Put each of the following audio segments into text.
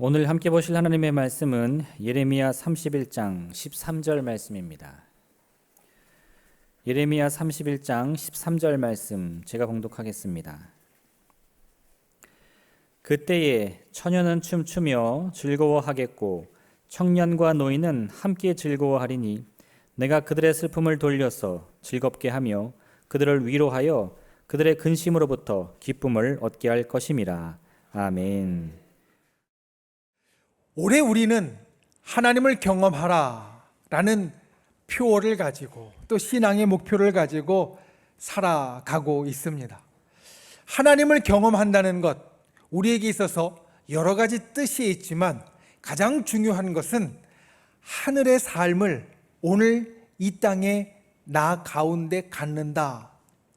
오늘 함께 보실 하나님의 말씀은 예레미야 31장 13절 말씀입니다. 예레미야 31장 13절 말씀 제가 봉독하겠습니다. 그때에 처녀는 춤추며 즐거워하겠고 청년과 노인은 함께 즐거워하리니 내가 그들의 슬픔을 돌려서 즐겁게 하며 그들을 위로하여 그들의 근심으로부터 기쁨을 얻게 할 것임이라. 아멘. 올해 우리는 하나님을 경험하라 라는 표어를 가지고 또 신앙의 목표를 가지고 살아가고 있습니다. 하나님을 경험한다는 것, 우리에게 있어서 여러 가지 뜻이 있지만 가장 중요한 것은 하늘의 삶을 오늘 이 땅에 나 가운데 갖는다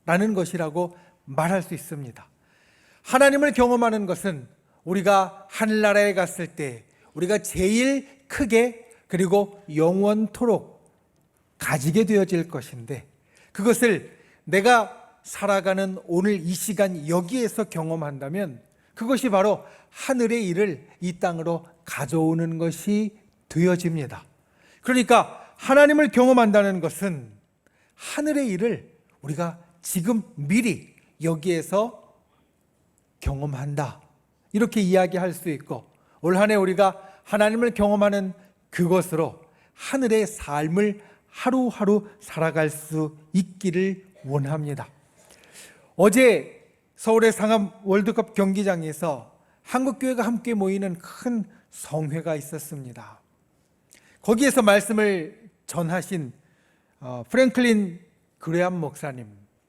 라는 것이라고 말할 수 있습니다. 하나님을 경험하는 것은 우리가 하늘나라에 갔을 때 우리가 제일 크게 그리고 영원토록 가지게 되어질 것인데, 그것을 내가 살아가는 오늘 이 시간 여기에서 경험한다면 그것이 바로 하늘의 일을 이 땅으로 가져오는 것이 되어집니다. 그러니까 하나님을 경험한다는 것은 하늘의 일을 우리가 지금 미리 여기에서 경험한다, 이렇게 이야기할 수 있고, 올 한 해 우리가 하나님을 경험하는 그것으로 하늘의 삶을 하루하루 살아갈 수 있기를 원합니다. 어제 서울의 상암 월드컵 경기장에서 한국교회가 함께 모이는 큰 성회가 있었습니다. 거기에서 말씀을 전하신 프랭클린 그레암 목사님,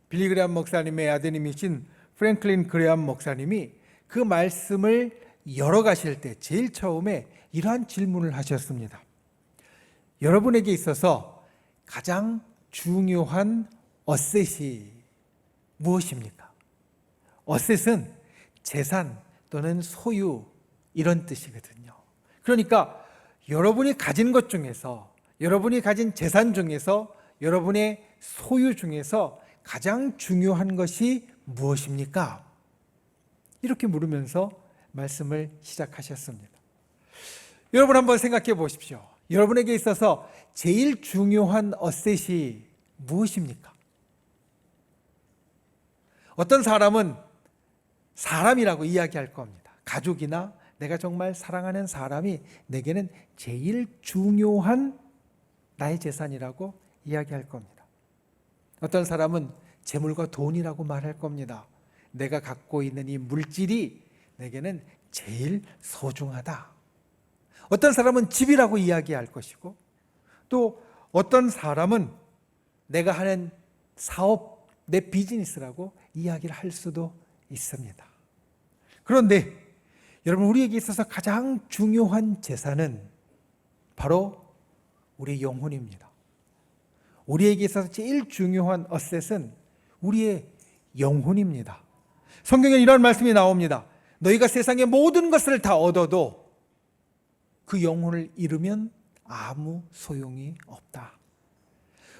빌리 그레암 목사님의 아드님이신 프랭클린 그레암 목사님이 그 말씀을 열어가실 때 제일 처음에 이러한 질문을 하셨습니다. 여러분에게 있어서 가장 중요한 어셋이 무엇입니까? 어셋은 재산 또는 소유, 이런 뜻이거든요. 그러니까 여러분이 가진 것 중에서, 여러분이 가진 재산 중에서, 여러분의 소유 중에서 가장 중요한 것이 무엇입니까? 이렇게 물으면서 말씀을 시작하셨습니다. 여러분 한번 생각해 보십시오. 여러분에게 있어서 제일 중요한 어셋이 무엇입니까? 어떤 사람은 사람이라고 이야기할 겁니다. 가족이나 내가 정말 사랑하는 사람이 내게는 제일 중요한 나의 재산이라고 이야기할 겁니다. 어떤 사람은 재물과 돈이라고 말할 겁니다. 내가 갖고 있는 이 물질이 내게는 제일 소중하다. 어떤 사람은 집이라고 이야기할 것이고, 또 어떤 사람은 내가 하는 사업, 내 비즈니스라고 이야기를 할 수도 있습니다. 그런데 여러분, 우리에게 있어서 가장 중요한 재산은 바로 우리의 영혼입니다. 우리에게 있어서 제일 중요한 어셋은 우리의 영혼입니다. 성경에 이런 말씀이 나옵니다. 너희가 세상의 모든 것을 다 얻어도 그 영혼을 잃으면 아무 소용이 없다.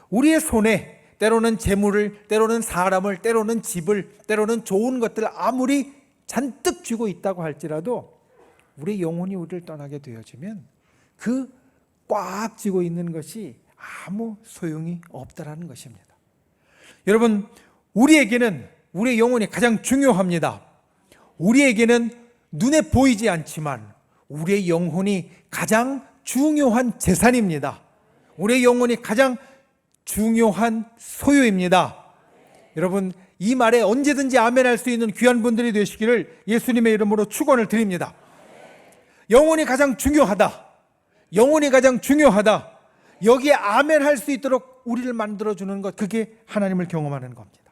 우리의 손에 때로는 재물을, 때로는 사람을, 때로는 집을, 때로는 좋은 것들을 아무리 잔뜩 쥐고 있다고 할지라도 우리의 영혼이 우리를 떠나게 되어지면 그 꽉 쥐고 있는 것이 아무 소용이 없다라는 것입니다. 여러분, 우리에게는 우리의 영혼이 가장 중요합니다. 우리에게는 눈에 보이지 않지만 우리의 영혼이 가장 중요한 재산입니다. 우리의 영혼이 가장 중요한 소유입니다. 여러분, 이 말에 언제든지 아멘할 수 있는 귀한 분들이 되시기를 예수님의 이름으로 축원을 드립니다. 영혼이 가장 중요하다. 영혼이 가장 중요하다. 여기에 아멘할 수 있도록 우리를 만들어주는 것, 그게 하나님을 경험하는 겁니다.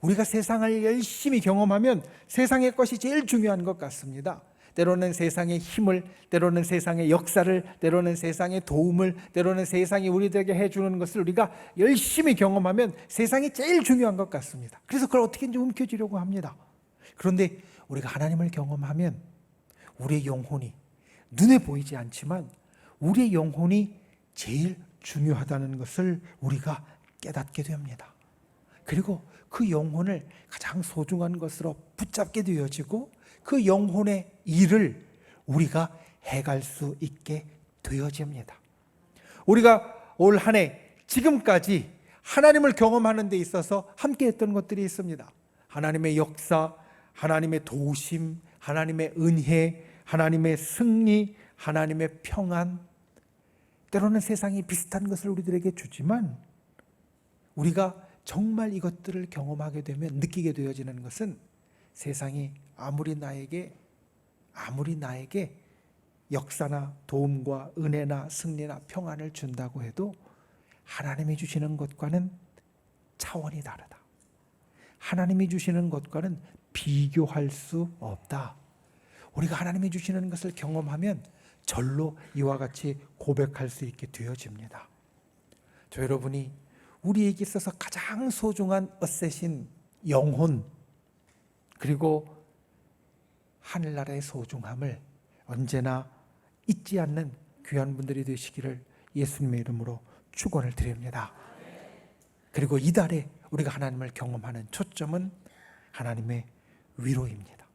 우리가 세상을 열심히 경험하면 세상의 것이 제일 중요한 것 같습니다. 때로는 세상의 힘을, 때로는 세상의 역사를, 때로는 세상의 도움을, 때로는 세상이 우리들에게 해주는 것을 우리가 열심히 경험하면 세상이 제일 중요한 것 같습니다. 그래서 그걸 어떻게든지 움켜쥐려고 합니다. 그런데 우리가 하나님을 경험하면 우리의 영혼이 눈에 보이지 않지만 우리의 영혼이 제일 중요하다는 것을 우리가 깨닫게 됩니다. 그리고 그 영혼을 가장 소중한 것으로 붙잡게 되어지고 그 영혼의 일을 우리가 해갈 수 있게 되어집니다. 우리가 올 한 해 지금까지 하나님을 경험하는 데 있어서 함께 했던 것들이 있습니다. 하나님의 역사, 하나님의 도우심, 하나님의 은혜, 하나님의 승리, 하나님의 평안. 때로는 세상이 비슷한 것을 우리들에게 주지만 우리가 정말 이것들을 경험하게 되면 느끼게 되어지는 것은 세상이 아무리 나에게 역사나 도움과 은혜나 승리나 평안을 준다고 해도 하나님이 주시는 것과는 차원이 다르다. 하나님이 주시는 것과는 비교할 수 없다. 우리가 하나님이 주시는 것을 경험하면 절로 이와 같이 고백할 수 있게 되어집니다. 저 여러분이 우리에게 있어서 가장 소중한 어셋인 영혼, 그리고 하늘나라의 소중함을 언제나 잊지 않는 귀한 분들이 되시기를 예수님의 이름으로 축원을 드립니다. 그리고 이달에 우리가 하나님을 경험하는 초점은 하나님의 위로입니다.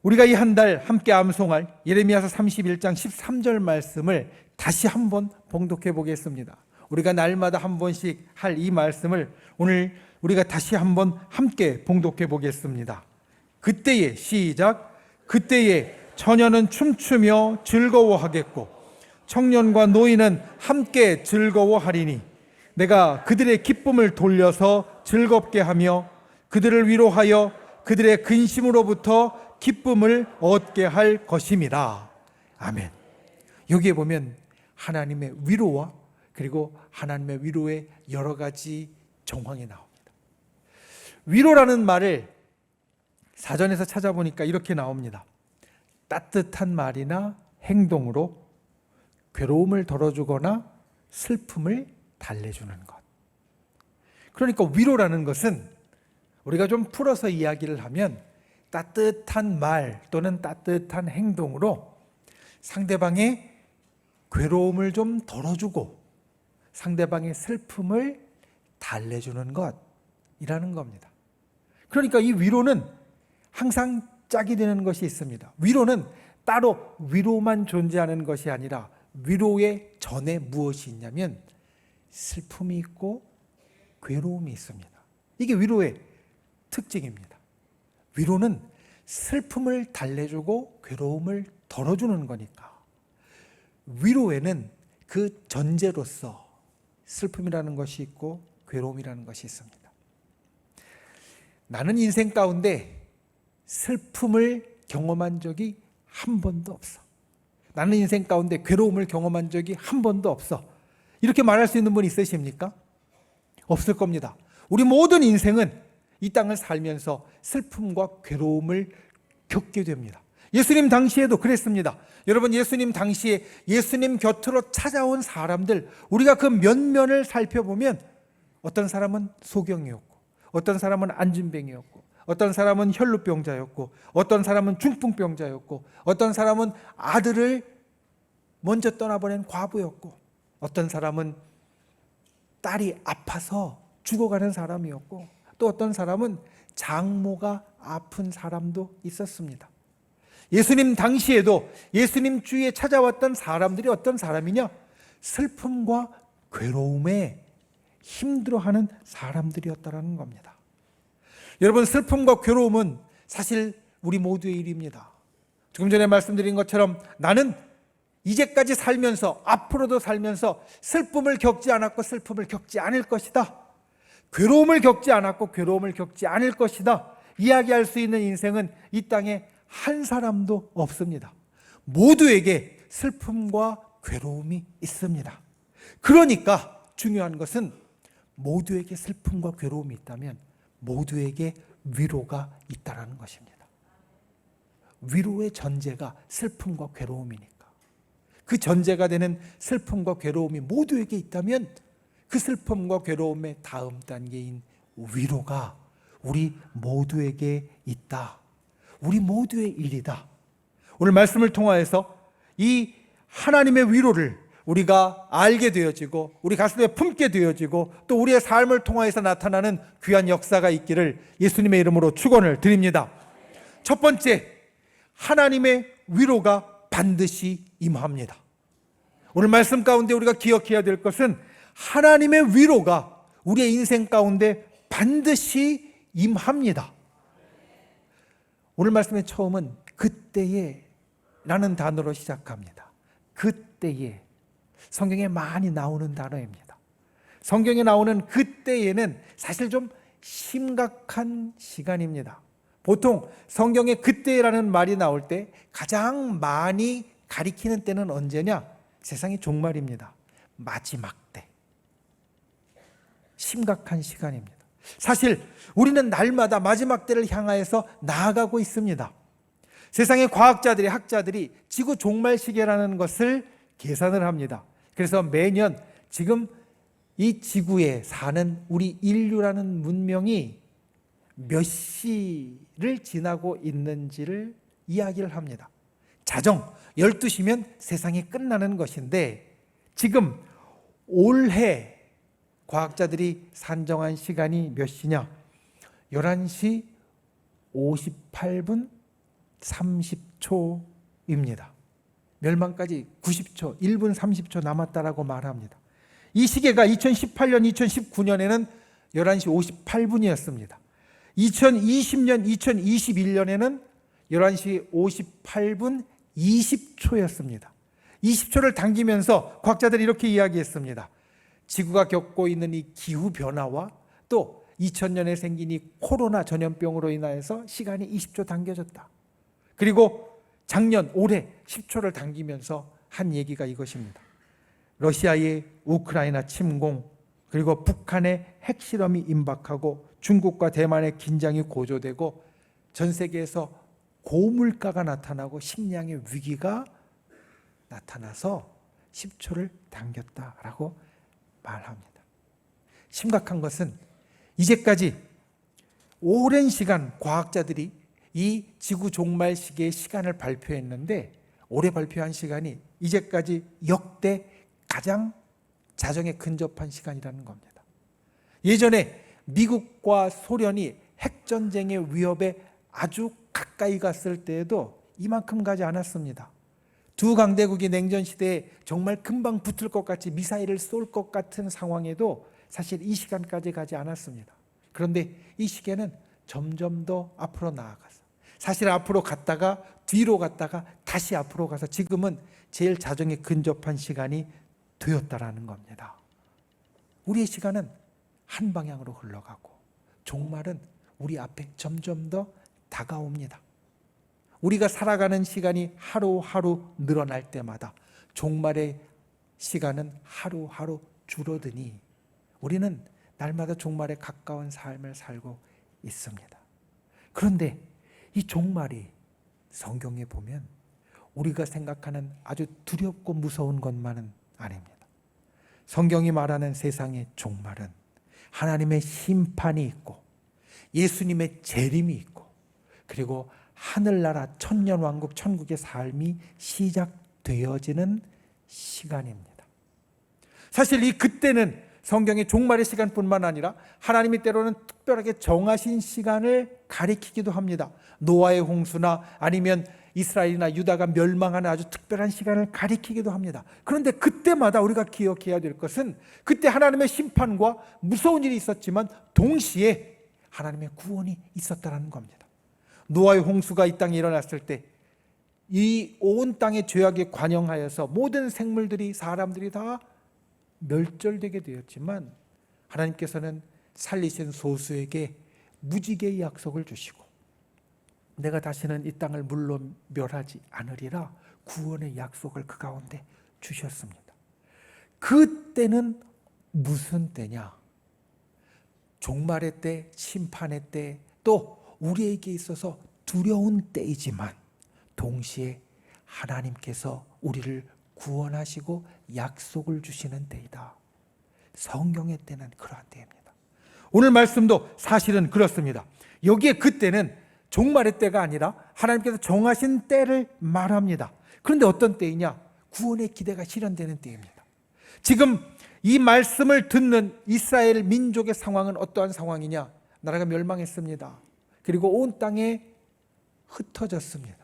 우리가 이 한 달 함께 암송할 예레미야서 31장 13절 말씀을 다시 한번 봉독해 보겠습니다. 우리가 날마다 한 번씩 할 이 말씀을 오늘 우리가 다시 한번 함께 봉독해 보겠습니다. 그때에 시작. 그때에 처녀는 춤추며 즐거워하겠고 청년과 노인은 함께 즐거워하리니 내가 그들의 기쁨을 돌려서 즐겁게 하며 그들을 위로하여 그들의 근심으로부터 기쁨을 얻게 할 것임이라. 아멘. 여기에 보면 하나님의 위로와 그리고 하나님의 위로의 여러 가지 정황이 나옵니다. 위로라는 말을 사전에서 찾아보니까 이렇게 나옵니다. 따뜻한 말이나 행동으로 괴로움을 덜어주거나 슬픔을 달래주는 것. 그러니까 위로라는 것은 우리가 좀 풀어서 이야기를 하면 따뜻한 말 또는 따뜻한 행동으로 상대방의 괴로움을 좀 덜어주고 상대방의 슬픔을 달래주는 것이라는 겁니다. 그러니까 이 위로는 항상 짝이 되는 것이 있습니다. 위로는 따로 위로만 존재하는 것이 아니라 위로의 전에 무엇이 있냐면 슬픔이 있고 괴로움이 있습니다. 이게 위로의 특징입니다. 위로는 슬픔을 달래주고 괴로움을 덜어주는 거니까 위로에는 그 전제로서 슬픔이라는 것이 있고 괴로움이라는 것이 있습니다. 나는 인생 가운데 슬픔을 경험한 적이 한 번도 없어. 나는 인생 가운데 괴로움을 경험한 적이 한 번도 없어. 이렇게 말할 수 있는 분 있으십니까? 없을 겁니다. 우리 모든 인생은 이 땅을 살면서 슬픔과 괴로움을 겪게 됩니다. 예수님 당시에도 그랬습니다. 여러분, 예수님 당시에 예수님 곁으로 찾아온 사람들, 우리가 그 면면을 살펴보면 어떤 사람은 소경이었고 어떤 사람은 안진뱅이였고 어떤 사람은 혈루병자였고 어떤 사람은 중풍병자였고 어떤 사람은 아들을 먼저 떠나보낸 과부였고 어떤 사람은 딸이 아파서 죽어가는 사람이었고 또 어떤 사람은 장모가 아픈 사람도 있었습니다. 예수님 당시에도 예수님 주위에 찾아왔던 사람들이 어떤 사람이냐? 슬픔과 괴로움에 힘들어하는 사람들이었다는 겁니다. 여러분, 슬픔과 괴로움은 사실 우리 모두의 일입니다. 조금 전에 말씀드린 것처럼 나는 이제까지 살면서 앞으로도 살면서 슬픔을 겪지 않았고 슬픔을 겪지 않을 것이다. 괴로움을 겪지 않았고 괴로움을 겪지 않을 것이다. 이야기할 수 있는 인생은 이 땅에 한 사람도 없습니다. 모두에게 슬픔과 괴로움이 있습니다. 그러니까 중요한 것은 모두에게 슬픔과 괴로움이 있다면 모두에게 위로가 있다는 것입니다. 위로의 전제가 슬픔과 괴로움이니까 그 전제가 되는 슬픔과 괴로움이 모두에게 있다면 그 슬픔과 괴로움의 다음 단계인 위로가 우리 모두에게 있다. 우리 모두의 일이다. 오늘 말씀을 통하여서 이 하나님의 위로를 우리가 알게 되어지고 우리 가슴에 품게 되어지고 또 우리의 삶을 통하여서 나타나는 귀한 역사가 있기를 예수님의 이름으로 축원을 드립니다. 첫 번째, 하나님의 위로가 반드시 임합니다. 오늘 말씀 가운데 우리가 기억해야 될 것은 하나님의 위로가 우리의 인생 가운데 반드시 임합니다. 오늘 말씀의 처음은 그때에 라는 단어로 시작합니다. 그때에. 성경에 많이 나오는 단어입니다. 성경에 나오는 그때에는 사실 좀 심각한 시간입니다. 보통 성경에 그때라는 말이 나올 때 가장 많이 가리키는 때는 언제냐? 세상의 종말입니다. 마지막 때. 심각한 시간입니다. 사실 우리는 날마다 마지막 때를 향하여서 나아가고 있습니다. 세상의 과학자들이, 학자들이 지구 종말 시계라는 것을 계산을 합니다. 그래서 매년 지금 이 지구에 사는 우리 인류라는 문명이 몇 시를 지나고 있는지를 이야기를 합니다. 자정 12시면 세상이 끝나는 것인데 지금 올해 과학자들이 산정한 시간이 몇 시냐? 11시 58분 30초입니다. 멸망까지 90초, 1분 30초 남았다라고 말합니다. 이 시계가 2018년, 2019년에는 11시 58분이었습니다. 2020년, 2021년에는 11시 58분 20초였습니다. 20초를 당기면서 과학자들이 이렇게 이야기했습니다. 지구가 겪고 있는 이 기후변화와 또 2000년에 생긴 이 코로나 전염병으로 인하여서 시간이 20초 당겨졌다. 그리고 작년, 올해 10초를 당기면서 한 얘기가 이것입니다. 러시아의 우크라이나 침공, 그리고 북한의 핵실험이 임박하고 중국과 대만의 긴장이 고조되고 전 세계에서 고물가가 나타나고 식량의 위기가 나타나서 10초를 당겼다라고 말합니다. 심각한 것은 이제까지 오랜 시간 과학자들이 이 지구 종말 시계의 시간을 발표했는데 올해 발표한 시간이 이제까지 역대 가장 자정에 근접한 시간이라는 겁니다. 예전에 미국과 소련이 핵전쟁의 위협에 아주 가까이 갔을 때에도 이만큼 가지 않았습니다. 두 강대국이 냉전 시대에 정말 금방 붙을 것 같이 미사일을 쏠 것 같은 상황에도 사실 이 시간까지 가지 않았습니다. 그런데 이 시계는 점점 더 앞으로 나아가서 사실 앞으로 갔다가 뒤로 갔다가 다시 앞으로 가서 지금은 제일 자정에 근접한 시간이 되었다라는 겁니다. 우리의 시간은 한 방향으로 흘러가고 종말은 우리 앞에 점점 더 다가옵니다. 우리가 살아가는 시간이 하루하루 늘어날 때마다 종말의 시간은 하루하루 줄어드니 우리는 날마다 종말에 가까운 삶을 살고 있습니다. 그런데 이 종말이 성경에 보면 우리가 생각하는 아주 두렵고 무서운 것만은 아닙니다. 성경이 말하는 세상의 종말은 하나님의 심판이 있고 예수님의 재림이 있고 그리고 하늘나라 천년왕국 천국의 삶이 시작되어지는 시간입니다. 사실 이 그때는 성경의 종말의 시간뿐만 아니라 하나님이 때로는 특별하게 정하신 시간을 가리키기도 합니다. 노아의 홍수나 아니면 이스라엘이나 유다가 멸망하는 아주 특별한 시간을 가리키기도 합니다. 그런데 그때마다 우리가 기억해야 될 것은 그때 하나님의 심판과 무서운 일이 있었지만 동시에 하나님의 구원이 있었다는 겁니다. 노아의 홍수가 이 땅에 일어났을 때 이 온 땅의 죄악에 관영하여서 모든 생물들이 사람들이 다 멸절되게 되었지만 하나님께서는 살리신 소수에게 무지개의 약속을 주시고 내가 다시는 이 땅을 물로 멸하지 않으리라 구원의 약속을 그 가운데 주셨습니다. 그때는 무슨 때냐? 종말의 때, 심판의 때, 또 우리에게 있어서 두려운 때이지만 동시에 하나님께서 우리를 구원하시고 약속을 주시는 때이다. 성경의 때는 그러한 때입니다. 오늘 말씀도 사실은 그렇습니다. 여기에 그때는 종말의 때가 아니라 하나님께서 정하신 때를 말합니다. 그런데 어떤 때이냐? 구원의 기대가 실현되는 때입니다. 지금 이 말씀을 듣는 이스라엘 민족의 상황은 어떠한 상황이냐? 나라가 멸망했습니다. 그리고 온 땅에 흩어졌습니다.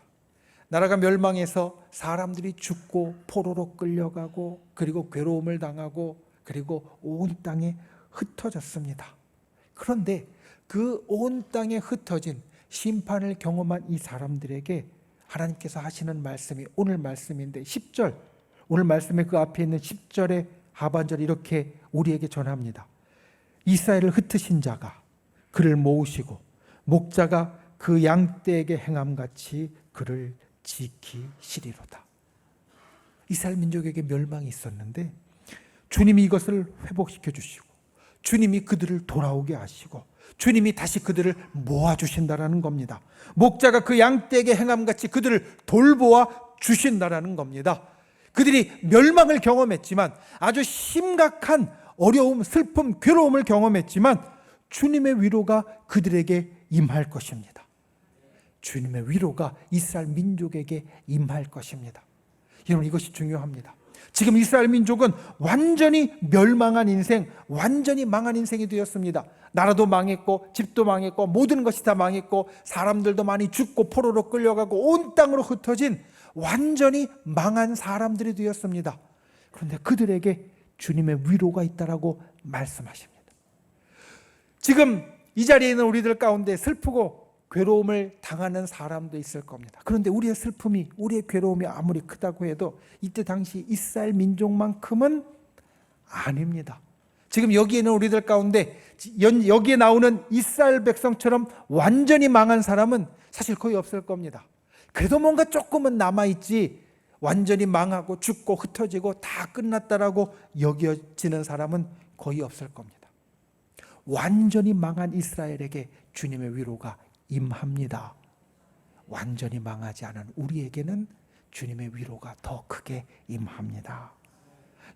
나라가 멸망해서 사람들이 죽고 포로로 끌려가고 그리고 괴로움을 당하고 그리고 온 땅에 흩어졌습니다. 그런데 그 온 땅에 흩어진 심판을 경험한 이 사람들에게 하나님께서 하시는 말씀이 오늘 말씀인데 10절, 오늘 말씀의 그 앞에 있는 10절의 하반절 이렇게 우리에게 전합니다. 이스라엘을 흩으신 자가 그를 모으시고 목자가 그 양떼에게 행함같이 그를 지키시리로다. 이스라엘 민족에게 멸망이 있었는데 주님이 이것을 회복시켜 주시고 주님이 그들을 돌아오게 하시고 주님이 다시 그들을 모아주신다라는 겁니다. 목자가 그 양떼에게 행함같이 그들을 돌보아 주신다라는 겁니다. 그들이 멸망을 경험했지만 아주 심각한 어려움, 슬픔, 괴로움을 경험했지만 주님의 위로가 그들에게 임할 것입니다. 주님의 위로가 이스라엘 민족에게 임할 것입니다. 여러분, 이것이 중요합니다. 지금 이스라엘 민족은 완전히 멸망한 인생, 완전히 망한 인생이 되었습니다. 나라도 망했고 집도 망했고 모든 것이 다 망했고 사람들도 많이 죽고 포로로 끌려가고 온 땅으로 흩어진 완전히 망한 사람들이 되었습니다. 그런데 그들에게 주님의 위로가 있다라고 말씀하십니다. 지금 이 자리에 있는 우리들 가운데 슬프고 괴로움을 당하는 사람도 있을 겁니다. 그런데 우리의 슬픔이, 우리의 괴로움이 아무리 크다고 해도 이때 당시 이스라엘 민족만큼은 아닙니다. 지금 여기에 있는 우리들 가운데 여기에 나오는 이스라엘 백성처럼 완전히 망한 사람은 사실 거의 없을 겁니다. 그래도 뭔가 조금은 남아있지 완전히 망하고 죽고 흩어지고 다 끝났다라고 여겨지는 사람은 거의 없을 겁니다. 완전히 망한 이스라엘에게 주님의 위로가 임합니다. 완전히 망하지 않은 우리에게는 주님의 위로가 더 크게 임합니다.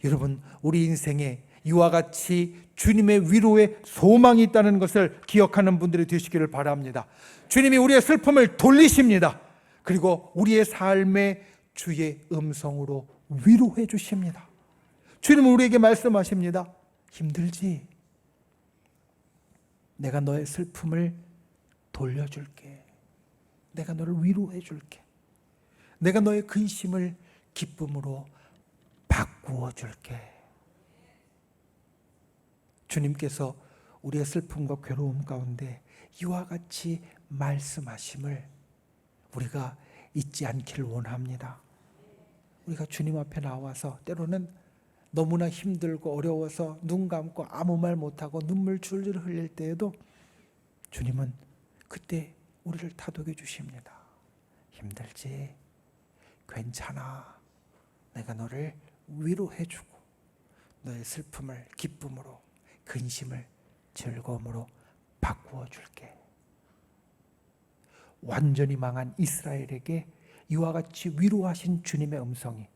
여러분, 우리 인생에 이와 같이 주님의 위로에 소망이 있다는 것을 기억하는 분들이 되시기를 바랍니다. 주님이 우리의 슬픔을 돌리십니다. 그리고 우리의 삶에 주의 음성으로 위로해 주십니다. 주님은 우리에게 말씀하십니다. 힘들지? 내가 너의 슬픔을 돌려줄게. 내가 너를 위로해 줄게. 내가 너의 근심을 기쁨으로 바꾸어 줄게. 주님께서 우리의 슬픔과 괴로움 가운데 이와 같이 말씀하심을 우리가 잊지 않기를 원합니다. 우리가 주님 앞에 나와서 때로는 너무나 힘들고 어려워서 눈 감고 아무 말 못하고 눈물 줄줄 흘릴 때에도 주님은 그때 우리를 다독여 주십니다. 힘들지? 괜찮아. 내가 너를 위로해 주고 너의 슬픔을 기쁨으로, 근심을 즐거움으로 바꾸어 줄게. 완전히 망한 이스라엘에게 이와 같이 위로하신 주님의 음성이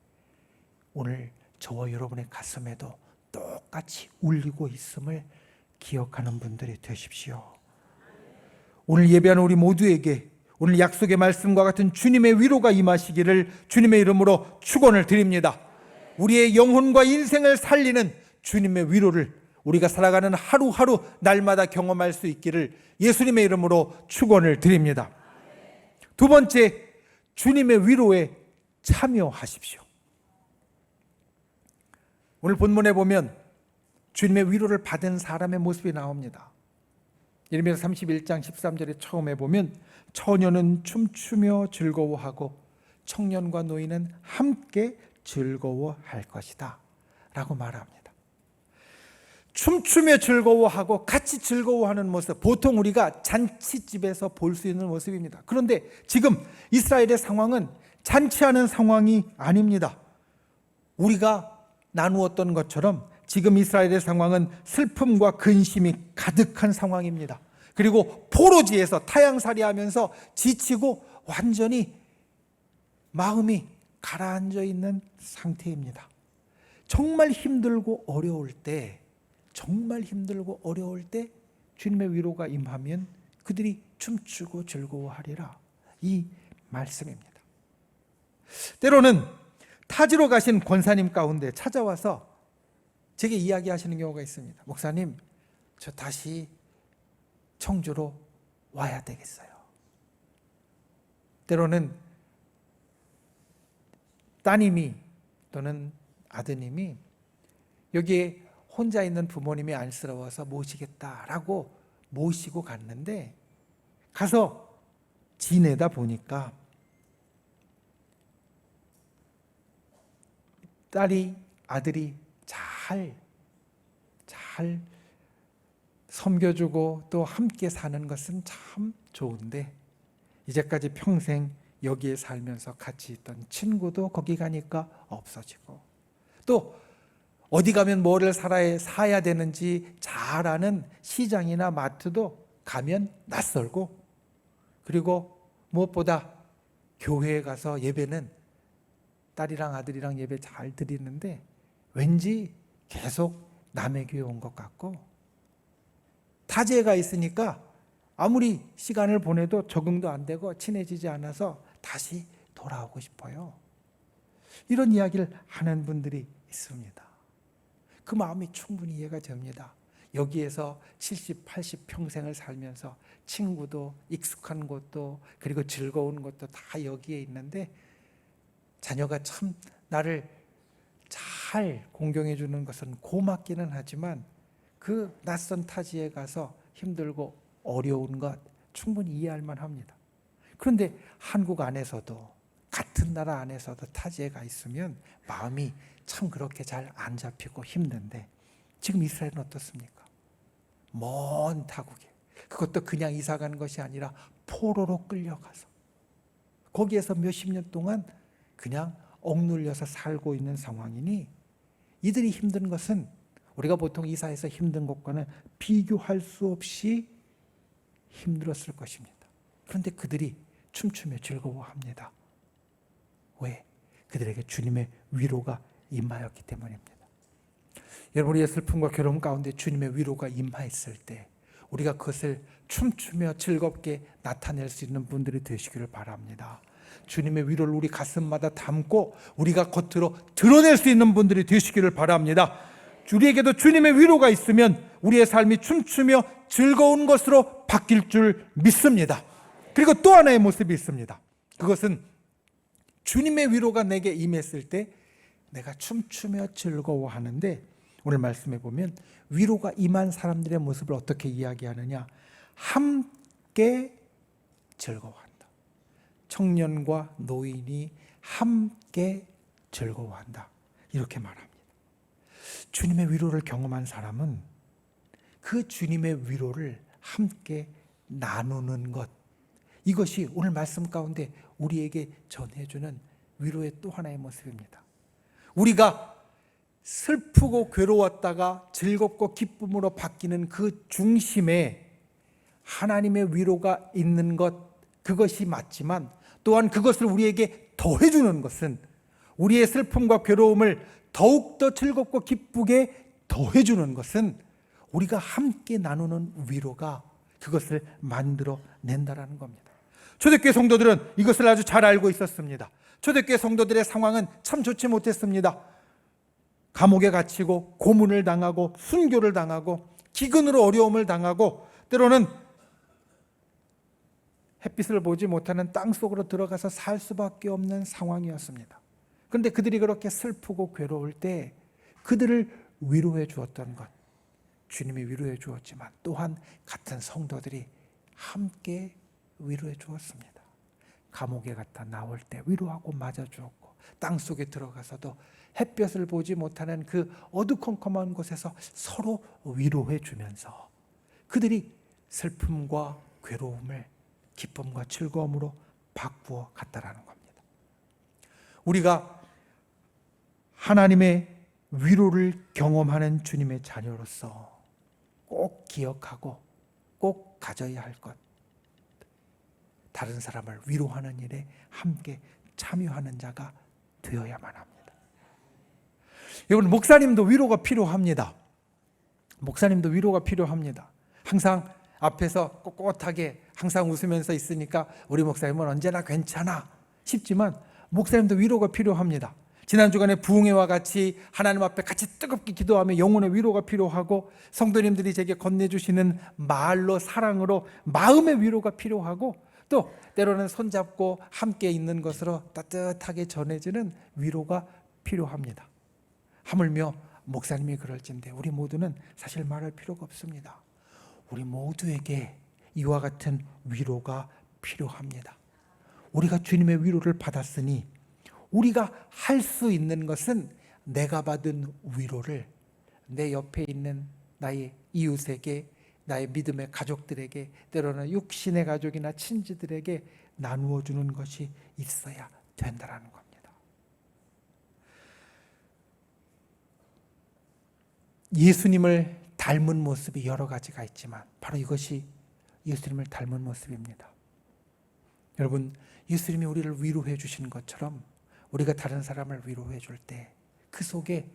오늘 저와 여러분의 가슴에도 똑같이 울리고 있음을 기억하는 분들이 되십시오. 오늘 예배하는 우리 모두에게 오늘 약속의 말씀과 같은 주님의 위로가 임하시기를 주님의 이름으로 축원을 드립니다. 우리의 영혼과 인생을 살리는 주님의 위로를 우리가 살아가는 하루하루 날마다 경험할 수 있기를 예수님의 이름으로 축원을 드립니다. 두 번째, 주님의 위로에 참여하십시오. 오늘 본문에 보면 주님의 위로를 받은 사람의 모습이 나옵니다. 예레미야 31장 13절에 처음에 보면 처녀는 춤추며 즐거워하고 청년과 노인은 함께 즐거워할 것이다 라고 말합니다. 춤추며 즐거워하고 같이 즐거워하는 모습, 보통 우리가 잔치집에서 볼 수 있는 모습입니다. 그런데 지금 이스라엘의 상황은 잔치하는 상황이 아닙니다. 우리가 나누었던 것처럼 지금 이스라엘의 상황은 슬픔과 근심이 가득한 상황입니다. 그리고 포로지에서 타향살이하면서 지치고 완전히 마음이 가라앉아 있는 상태입니다. 정말 힘들고 어려울 때 주님의 위로가 임하면 그들이 춤추고 즐거워하리라, 이 말씀입니다. 때로는 타지로 가신 권사님 가운데 찾아와서 제게 이야기하시는 경우가 있습니다. 목사님, 저 다시 청주로 와야 되겠어요. 때로는 따님이 또는 아드님이 여기에 혼자 있는 부모님이 안쓰러워서 모시겠다라고 모시고 갔는데 가서 지내다 보니까 딸이 아들이 잘 섬겨주고 또 함께 사는 것은 참 좋은데 이제까지 평생 여기에 살면서 같이 있던 친구도 거기 가니까 없어지고 또 어디 가면 뭐를 사야 되는지 잘 아는 시장이나 마트도 가면 낯설고 그리고 무엇보다 교회에 가서 예배는 딸이랑 아들이랑 예배 잘 드리는데 왠지 계속 남의 교회 온 것 같고 타지에가 있으니까 아무리 시간을 보내도 적응도 안 되고 친해지지 않아서 다시 돌아오고 싶어요. 이런 이야기를 하는 분들이 있습니다. 그 마음이 충분히 이해가 됩니다. 여기에서 70, 80 평생을 살면서 친구도 익숙한 곳도 그리고 즐거운 것도 다 여기에 있는데 자녀가 참 나를 잘 공경해 주는 것은 고맙기는 하지만 그 낯선 타지에 가서 힘들고 어려운 것 충분히 이해할 만합니다. 그런데 한국 안에서도 같은 나라 안에서도 타지에 가 있으면 마음이 참 그렇게 잘 안 잡히고 힘든데 지금 이스라엘은 어떻습니까? 먼 타국에 그것도 그냥 이사 가는 것이 아니라 포로로 끌려가서 거기에서 몇십 년 동안 그냥 억눌려서 살고 있는 상황이니 이들이 힘든 것은 우리가 보통 이사해서 힘든 것과는 비교할 수 없이 힘들었을 것입니다. 그런데 그들이 춤추며 즐거워합니다. 왜? 그들에게 주님의 위로가 임하였기 때문입니다. 여러분, 우리의 슬픔과 괴로움 가운데 주님의 위로가 임하였을 때 우리가 그것을 춤추며 즐겁게 나타낼 수 있는 분들이 되시기를 바랍니다. 주님의 위로를 우리 가슴마다 담고 우리가 겉으로 드러낼 수 있는 분들이 되시기를 바랍니다. 우리에게도 주님의 위로가 있으면 우리의 삶이 춤추며 즐거운 것으로 바뀔 줄 믿습니다. 그리고 또 하나의 모습이 있습니다. 그것은 주님의 위로가 내게 임했을 때 내가 춤추며 즐거워하는데 오늘 말씀해 보면 위로가 임한 사람들의 모습을 어떻게 이야기하느냐? 함께 즐거워한다. 청년과 노인이 함께 즐거워한다. 이렇게 말합니다. 주님의 위로를 경험한 사람은 그 주님의 위로를 함께 나누는 것, 이것이 오늘 말씀 가운데 우리에게 전해주는 위로의 또 하나의 모습입니다. 우리가 슬프고 괴로웠다가 즐겁고 기쁨으로 바뀌는 그 중심에 하나님의 위로가 있는 것, 그것이 맞지만 또한 그것을 우리에게 더해주는 것은 우리의 슬픔과 괴로움을 더욱더 즐겁고 기쁘게 더해주는 것은 우리가 함께 나누는 위로가 그것을 만들어 낸다라는 겁니다. 초대교회 성도들은 이것을 아주 잘 알고 있었습니다. 초대교회 성도들의 상황은 참 좋지 못했습니다. 감옥에 갇히고 고문을 당하고 순교를 당하고 기근으로 어려움을 당하고 때로는 햇빛을 보지 못하는 땅속으로 들어가서 살 수밖에 없는 상황이었습니다. 그런데 그들이 그렇게 슬프고 괴로울 때 그들을 위로해 주었던 것, 주님이 위로해 주었지만 또한 같은 성도들이 함께 위로해 주었습니다. 감옥에 갔다 나올 때 위로하고 맞아주었고 땅속에 들어가서도 햇볕을 보지 못하는 그 어두컴컴한 곳에서 서로 위로해 주면서 그들이 슬픔과 괴로움을 기쁨과 즐거움으로 바꾸어 갔다라는 겁니다. 우리가 하나님의 위로를 경험하는 주님의 자녀로서 꼭 기억하고 꼭 가져야 할 것, 다른 사람을 위로하는 일에 함께 참여하는 자가 되어야만 합니다. 여러분, 목사님도 위로가 필요합니다. 목사님도 위로가 필요합니다. 항상 앞에서 꼿꼿하게 항상 웃으면서 있으니까 우리 목사님은 언제나 괜찮아 싶지만 목사님도 위로가 필요합니다. 지난 주간에 부흥회와 같이 하나님 앞에 같이 뜨겁게 기도하며 영혼의 위로가 필요하고 성도님들이 제게 건네주시는 말로 사랑으로 마음의 위로가 필요하고 또 때로는 손잡고 함께 있는 것으로 따뜻하게 전해지는 위로가 필요합니다. 하물며 목사님이 그럴진데 우리 모두는 사실 말할 필요가 없습니다. 우리 모두에게 이와 같은 위로가 필요합니다. 우리가 주님의 위로를 받았으니 우리가 할 수 있는 것은 내가 받은 위로를 내 옆에 있는 나의 이웃에게, 나의 믿음의 가족들에게, 때로는 육신의 가족이나 친지들에게 나누어 주는 것이 있어야 된다는 겁니다. 예수님을 닮은 모습이 여러 가지가 있지만 바로 이것이 예수님을 닮은 모습입니다. 여러분, 예수님이 우리를 위로해 주신 것처럼 우리가 다른 사람을 위로해 줄 때 그 속에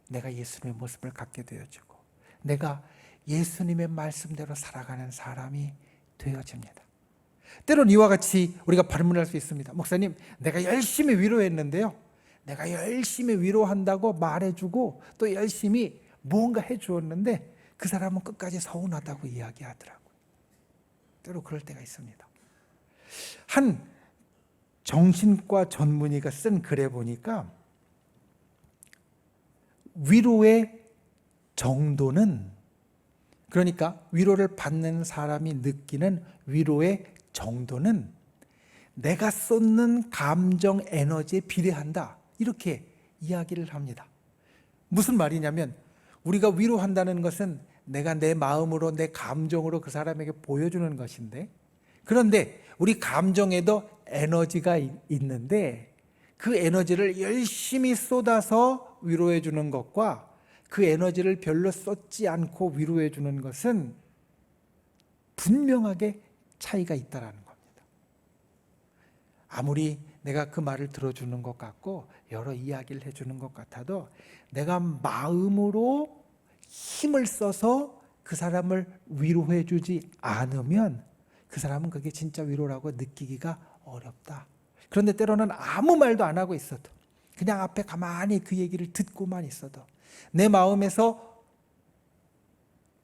내가 예수님의 모습을 갖게 되어지고 내가 예수님의 말씀대로 살아가는 사람이 되어집니다. 때론 이와 같이 우리가 반문할 수 있습니다. 목사님, 내가 열심히 위로했는데요, 내가 열심히 위로한다고 말해주고 또 열심히 무언가 해주었는데 그 사람은 끝까지 서운하다고 이야기하더라고요. 때로 그럴 때가 있습니다. 한 정신과 전문의가 쓴 글에 보니까 위로의 정도는, 그러니까 위로를 받는 사람이 느끼는 위로의 정도는 내가 쏟는 감정 에너지에 비례한다, 이렇게 이야기를 합니다. 무슨 말이냐면 우리가 위로한다는 것은 내가 내 마음으로, 내 감정으로 그 사람에게 보여주는 것인데, 그런데 우리 감정에도 에너지가 있는데 그 에너지를 열심히 쏟아서 위로해 주는 것과 그 에너지를 별로 쏟지 않고 위로해 주는 것은 분명하게 차이가 있다는 겁니다. 아무리 내가 그 말을 들어주는 것 같고 여러 이야기를 해주는 것 같아도 내가 마음으로 힘을 써서 그 사람을 위로해 주지 않으면 그 사람은 그게 진짜 위로라고 느끼기가 어렵다. 그런데 때로는 아무 말도 안 하고 있어도, 그냥 앞에 가만히 그 얘기를 듣고만 있어도 내 마음에서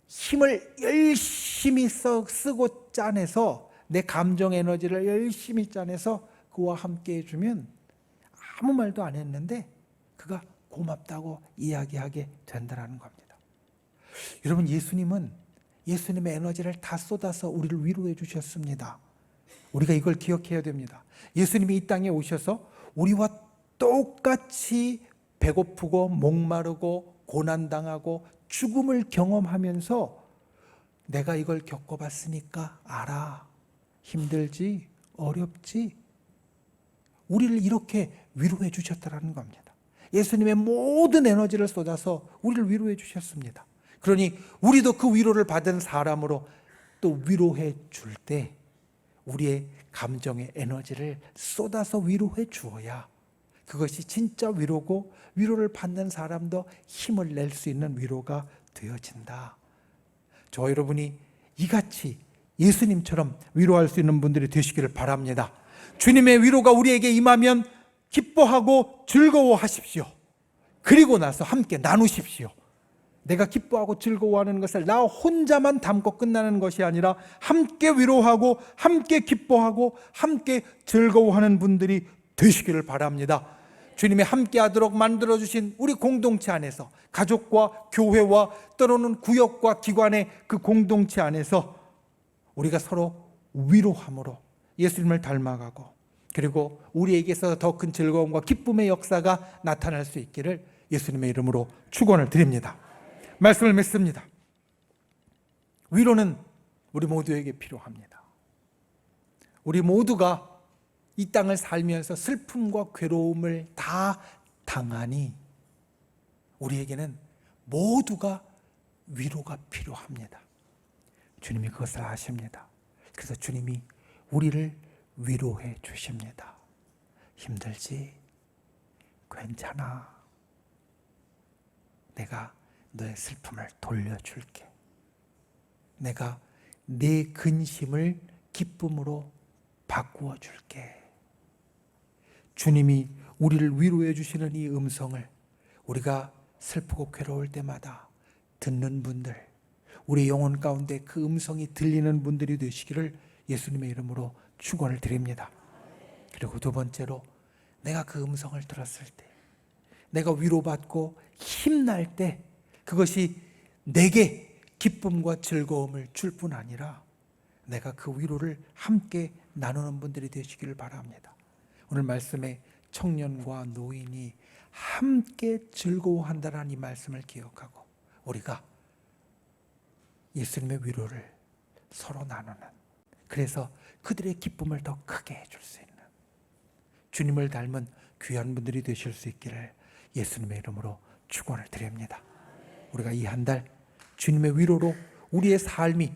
힘을 열심히 쓰고 짜내서 내 감정 에너지를 열심히 짜내서 그와 함께 해주면 아무 말도 안 했는데 그가 고맙다고 이야기하게 된다는 겁니다. 여러분, 예수님은 예수님의 에너지를 다 쏟아서 우리를 위로해 주셨습니다. 우리가 이걸 기억해야 됩니다. 예수님이 이 땅에 오셔서 우리와 똑같이 배고프고 목마르고 고난당하고 죽음을 경험하면서 내가 이걸 겪어봤으니까 알아. 힘들지? 어렵지? 우리를 이렇게 위로해 주셨다는 겁니다. 예수님의 모든 에너지를 쏟아서 우리를 위로해 주셨습니다. 그러니 우리도 그 위로를 받은 사람으로 또 위로해 줄 때 우리의 감정의 에너지를 쏟아서 위로해 주어야 그것이 진짜 위로고 위로를 받는 사람도 힘을 낼 수 있는 위로가 되어진다. 저 여러분이 이같이 예수님처럼 위로할 수 있는 분들이 되시기를 바랍니다. 주님의 위로가 우리에게 임하면 기뻐하고 즐거워하십시오. 그리고 나서 함께 나누십시오. 내가 기뻐하고 즐거워하는 것을 나 혼자만 담고 끝나는 것이 아니라 함께 위로하고 함께 기뻐하고 함께 즐거워하는 분들이 되시기를 바랍니다. 주님이 함께하도록 만들어주신 우리 공동체 안에서, 가족과 교회와 때로는 구역과 기관의 그 공동체 안에서 우리가 서로 위로함으로 예수님을 닮아가고, 그리고 우리에게서 더 큰 즐거움과 기쁨의 역사가 나타날 수 있기를 예수님의 이름으로 축원을 드립니다. 말씀을 맺습니다. 위로는 우리 모두에게 필요합니다. 우리 모두가 이 땅을 살면서 슬픔과 괴로움을 다 당하니 우리에게는 모두가 위로가 필요합니다. 주님이 그것을 아십니다. 그래서 주님이 우리를 위로해 주십니다. 힘들지? 괜찮아. 내가 너의 슬픔을 돌려줄게. 내가 네 근심을 기쁨으로 바꾸어 줄게. 주님이 우리를 위로해 주시는 이 음성을 우리가 슬프고 괴로울 때마다 듣는 분들, 우리 영혼 가운데 그 음성이 들리는 분들이 되시기를 예수님의 이름으로 축원을 드립니다. 그리고 두 번째로, 내가 그 음성을 들었을 때, 내가 위로받고 힘날 때 그것이 내게 기쁨과 즐거움을 줄 뿐 아니라 내가 그 위로를 함께 나누는 분들이 되시기를 바랍니다. 오늘 말씀에 청년과 노인이 함께 즐거워한다는 이 말씀을 기억하고 우리가 예수님의 위로를 서로 나누는, 그래서 그들의 기쁨을 더 크게 해줄 수 있는 주님을 닮은 귀한 분들이 되실 수 있기를 예수님의 이름으로 축원을 드립니다. 우리가 이 한 달 주님의 위로로 우리의 삶이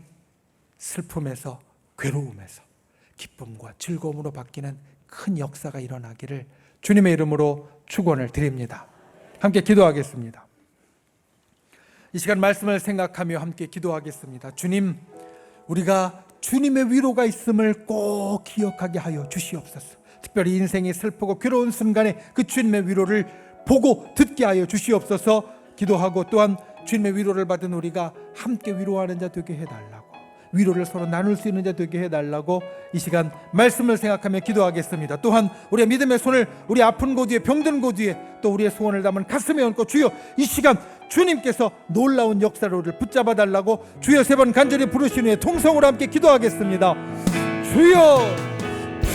슬픔에서 괴로움에서 기쁨과 즐거움으로 바뀌는 큰 역사가 일어나기를 주님의 이름으로 축원을 드립니다. 함께 기도하겠습니다. 이 시간 말씀을 생각하며 함께 기도하겠습니다. 주님, 우리가 주님의 위로가 있음을 꼭 기억하게 하여 주시옵소서. 특별히 인생이 슬프고 괴로운 순간에 그 주님의 위로를 보고 듣게 하여 주시옵소서. 기도하고 또한 주님의 위로를 받은 우리가 함께 위로하는 자 되게 해달라고, 위로를 서로 나눌 수 있는 자 되게 해달라고 이 시간 말씀을 생각하며 기도하겠습니다. 또한 우리의 믿음의 손을 우리 아픈 곳 위에, 병든 곳 위에, 또 우리의 소원을 담은 가슴에 얹고 주여, 이 시간 주님께서 놀라운 역사로 우리를 붙잡아 달라고 주여 세 번 간절히 부르신 후에 통성으로 함께 기도하겠습니다. 주여,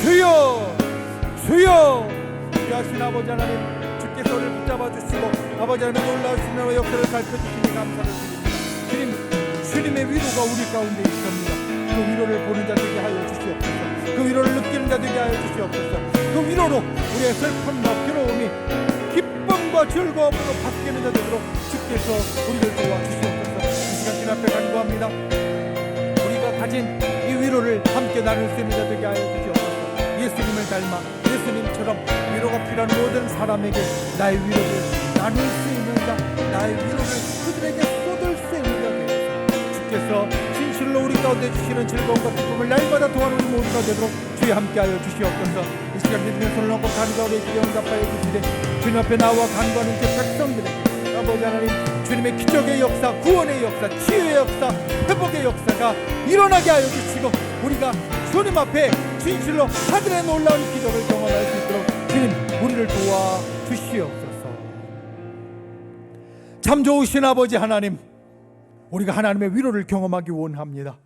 주여, 주여. 귀하신 아버지 하나님, 주께서 우리를 붙잡아 주시고 아버지 하나님 놀라우신 나라의 역사를 살펴주시니 감사를 드립니다. 주님의 위로가 우리 가운데 있습니다. 그 위로를 보는 자 되게 하여 주시옵소서. 그 위로를 느끼는 자 되게 하여 주시옵소서. 그 위로로 우리의 슬픔과 괴로움이 기쁨과 즐거움으로 바뀌는 자 되도록 주께서 우리를 도와주시옵소서. 이 시간 주님 앞에 간구합니다. 우리가 가진 이 위로를 함께 나눌 수 있는 자 되게 하여 주시옵소서. 예수님을 닮아 예수님처럼 위로가 필요한 모든 사람에게 나의 위로를 나눌 수 있는 자, 나의 위로를 그들에게 쏟을 수 있는 자 되어서 주께서 진실로 우리 가운데 주시는 즐거움과 기쁨을 날마다 도와는 우리 모두가 되도록 주여 함께하여 주시옵소서. 이 시간 믿음의 손을 얹고 간구하고 기대 응답하여 주시되 주님 앞에 나와 간구하는 그 백성들에게 아버지 하나님, 주님의 기적의 역사, 구원의 역사, 치유의 역사, 회복의 역사가 일어나게 하여 주시고 우리가 주님 앞에 진실로 하늘의 놀라운 기적을 경험할 수 있도록 주님 우리를 도와 주시옵소서. 참 좋으신 아버지 하나님, 우리가 하나님의 위로를 경험하기 원합니다.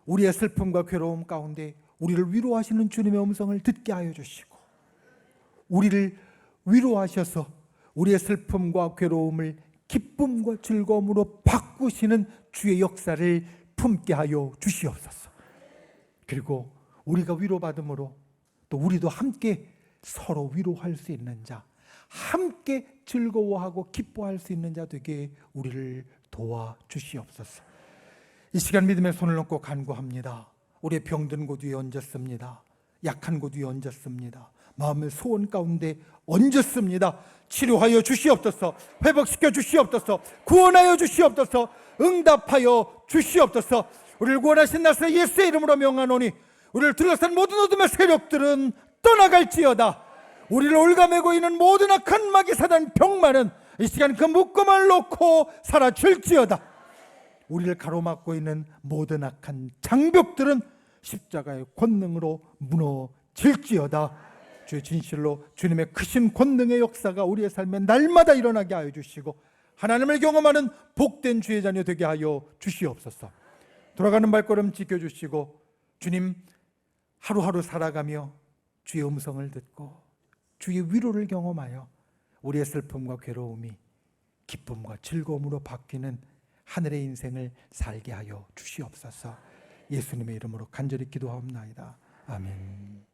우리의 슬픔과 괴로움 가운데 우리를 위로하시는 주님의 음성을 듣게 하여 주시고 우리를 위로하셔서 우리의 슬픔과 괴로움을 기쁨과 즐거움으로 바꾸시는 주의 역사를 품게 하여 주시옵소서. 그리고 우리가 위로받음으로 또 우리도 함께 서로 위로할 수 있는 자, 함께 즐거워하고 기뻐할 수 있는 자 되게 우리를 도와주시옵소서. 이 시간 믿음의 손을 얹고 간구합니다. 우리의 병든 곳 위에 얹었습니다. 약한 곳 위에 얹었습니다. 마음의 소원 가운데 얹었습니다. 치료하여 주시옵소서. 회복시켜 주시옵소서. 구원하여 주시옵소서. 응답하여 주시옵소서. 우리를 구원하신 나사렛 예수의 이름으로 명하노니 우리를 둘러싼 모든 어둠의 세력들은 떠나갈지어다. 우리를 올가매고 있는 모든 악한 마귀 사단 병마는 이 시간 그 묶음을 놓고 사라질지어다. 우리를 가로막고 있는 모든 악한 장벽들은 십자가의 권능으로 무너질지어다. 주의 진실로 주님의 크신 권능의 역사가 우리의 삶에 날마다 일어나게 하여 주시고 하나님을 경험하는 복된 주의 자녀 되게 하여 주시옵소서. 돌아가는 발걸음 지켜주시고 주님 하루하루 살아가며 주의 음성을 듣고 주의 위로를 경험하여 우리의 슬픔과 괴로움이 기쁨과 즐거움으로 바뀌는 하늘의 인생을 살게 하여 주시옵소서. 예수님의 이름으로 간절히 기도하옵나이다. 아멘.